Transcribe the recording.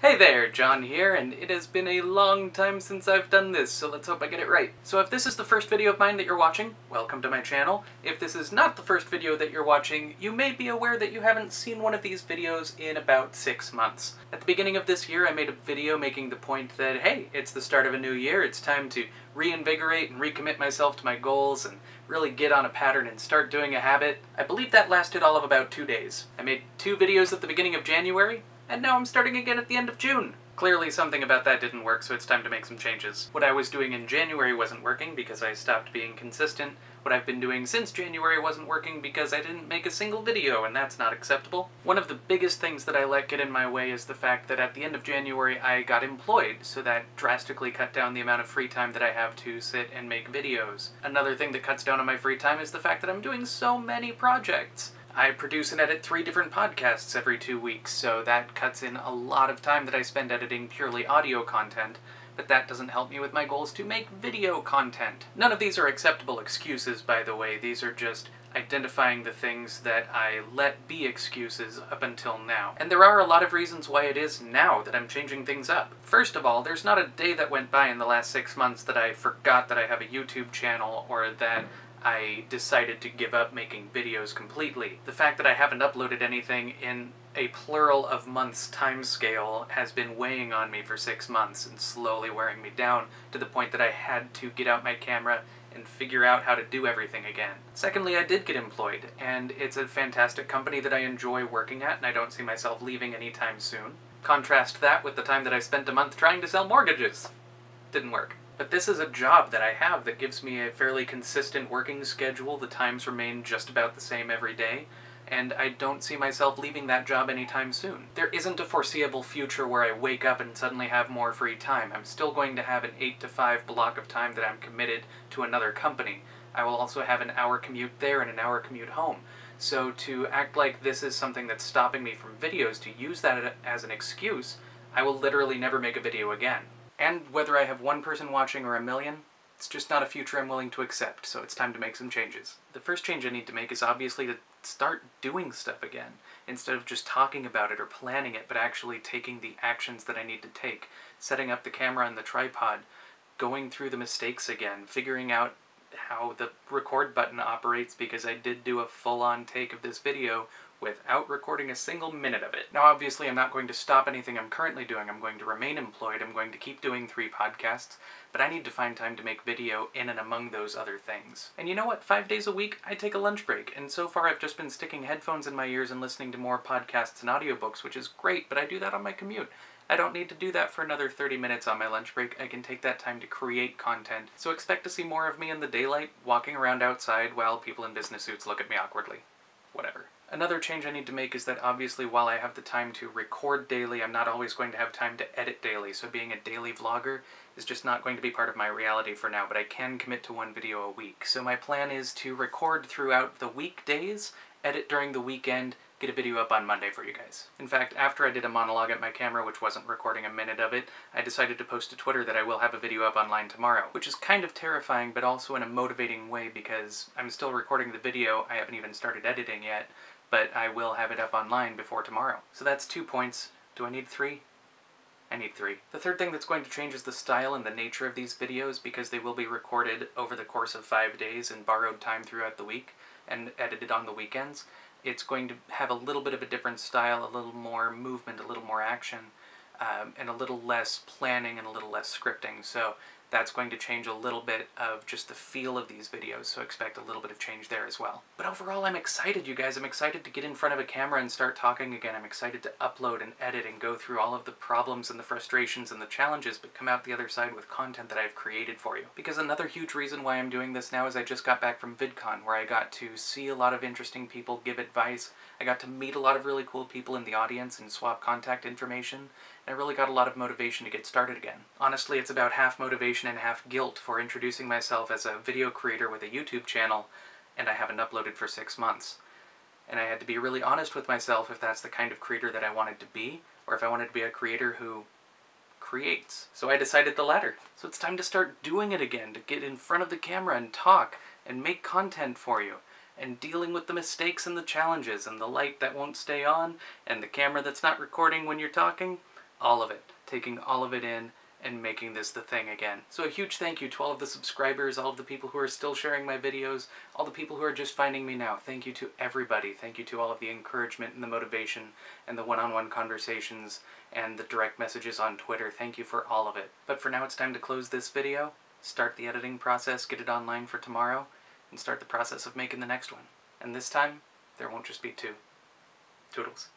Hey there, John here, and it has been a long time since I've done this, so let's hope I get it right. So if this is the first video of mine that you're watching, welcome to my channel. If this is not the first video that you're watching, you may be aware that you haven't seen one of these videos in about 6 months. At the beginning of this year, I made a video making the point that, hey, it's the start of a new year, it's time to reinvigorate and recommit myself to my goals and really get on a pattern and start doing a habit. I believe that lasted all of about 2 days. I made 2 videos at the beginning of January, and now I'm starting again at the end of June. Clearly something about that didn't work, so it's time to make some changes. What I was doing in January wasn't working because I stopped being consistent. What I've been doing since January wasn't working because I didn't make a single video, and that's not acceptable. One of the biggest things that I let get in my way is the fact that at the end of January I got employed, so that drastically cut down the amount of free time that I have to sit and make videos. Another thing that cuts down on my free time is the fact that I'm doing so many projects. I produce and edit 3 different podcasts every 2 weeks, so that cuts in a lot of time that I spend editing purely audio content, but that doesn't help me with my goals to make video content. None of these are acceptable excuses, by the way. These are just identifying the things that I let be excuses up until now. And there are a lot of reasons why it is now that I'm changing things up. First of all, there's not a day that went by in the last 6 months that I forgot that I have a YouTube channel or that I decided to give up making videos completely. The fact that I haven't uploaded anything in a plural of months timescale has been weighing on me for 6 months and slowly wearing me down to the point that I had to get out my camera and figure out how to do everything again. Secondly, I did get employed, and it's a fantastic company that I enjoy working at, and I don't see myself leaving anytime soon. Contrast that with the time that I spent a month trying to sell mortgages. Didn't work. But this is a job that I have that gives me a fairly consistent working schedule. The times remain just about the same every day, and I don't see myself leaving that job anytime soon. There isn't a foreseeable future where I wake up and suddenly have more free time. I'm still going to have an 8 to 5 block of time that I'm committed to another company. I will also have an hour commute there and an hour commute home. So to act like this is something that's stopping me from videos, to use that as an excuse, I will literally never make a video again. And whether I have 1 person watching or 1 million, it's just not a future I'm willing to accept, so it's time to make some changes. The first change I need to make is obviously to start doing stuff again, instead of just talking about it or planning it, but actually taking the actions that I need to take. Setting up the camera and the tripod, going through the mistakes again, figuring out how the record button operates, because I did do a full-on take of this video without recording a single minute of it. Now obviously I'm not going to stop anything I'm currently doing. I'm going to remain employed, I'm going to keep doing 3 podcasts, but I need to find time to make video in and among those other things. And you know what? 5 days a week I take a lunch break, and so far I've just been sticking headphones in my ears and listening to more podcasts and audiobooks, which is great, but I do that on my commute. I don't need to do that for another 30 minutes on my lunch break. I can take that time to create content. So expect to see more of me in the daylight, walking around outside while people in business suits look at me awkwardly. Whatever. Another change I need to make is that obviously while I have the time to record daily, I'm not always going to have time to edit daily, so being a daily vlogger is just not going to be part of my reality for now, but I can commit to 1 video a week. So my plan is to record throughout the weekdays, edit during the weekend, get a video up on Monday for you guys. In fact, after I did a monologue at my camera, which wasn't recording a minute of it, I decided to post to Twitter that I will have a video up online tomorrow, which is kind of terrifying, but also in a motivating way because I'm still recording the video, I haven't even started editing yet, but I will have it up online before tomorrow. So that's 2 points. Do I need 3? I need 3. The third thing that's going to change is the style and the nature of these videos, because they will be recorded over the course of 5 days in borrowed time throughout the week and edited on the weekends. It's going to have a little bit of a different style, a little more movement, a little more action, and a little less planning and a little less scripting. So that's going to change a little bit of just the feel of these videos, so expect a little bit of change there as well. But overall, I'm excited, you guys. I'm excited to get in front of a camera and start talking again. I'm excited to upload and edit and go through all of the problems and the frustrations and the challenges, but come out the other side with content that I've created for you. Because another huge reason why I'm doing this now is I just got back from VidCon, where I got to see a lot of interesting people give advice. I got to meet a lot of really cool people in the audience and swap contact information. I really got a lot of motivation to get started again. Honestly, it's about half motivation and half guilt for introducing myself as a video creator with a YouTube channel, and I haven't uploaded for 6 months. And I had to be really honest with myself if that's the kind of creator that I wanted to be, or if I wanted to be a creator who creates. So I decided the latter. So it's time to start doing it again, to get in front of the camera and talk, and make content for you. And dealing with the mistakes and the challenges, and the light that won't stay on, and the camera that's not recording when you're talking. all of it, taking all of it in and making this the thing again. So a huge thank you to all of the subscribers, all of the people who are still sharing my videos, all the people who are just finding me now. Thank you to everybody. Thank you to all of the encouragement and the motivation and the one-on-one conversations and the direct messages on Twitter. Thank you for all of it. But for now, it's time to close this video, start the editing process, get it online for tomorrow, and start the process of making the next one. And this time, there won't just be two. Toodles.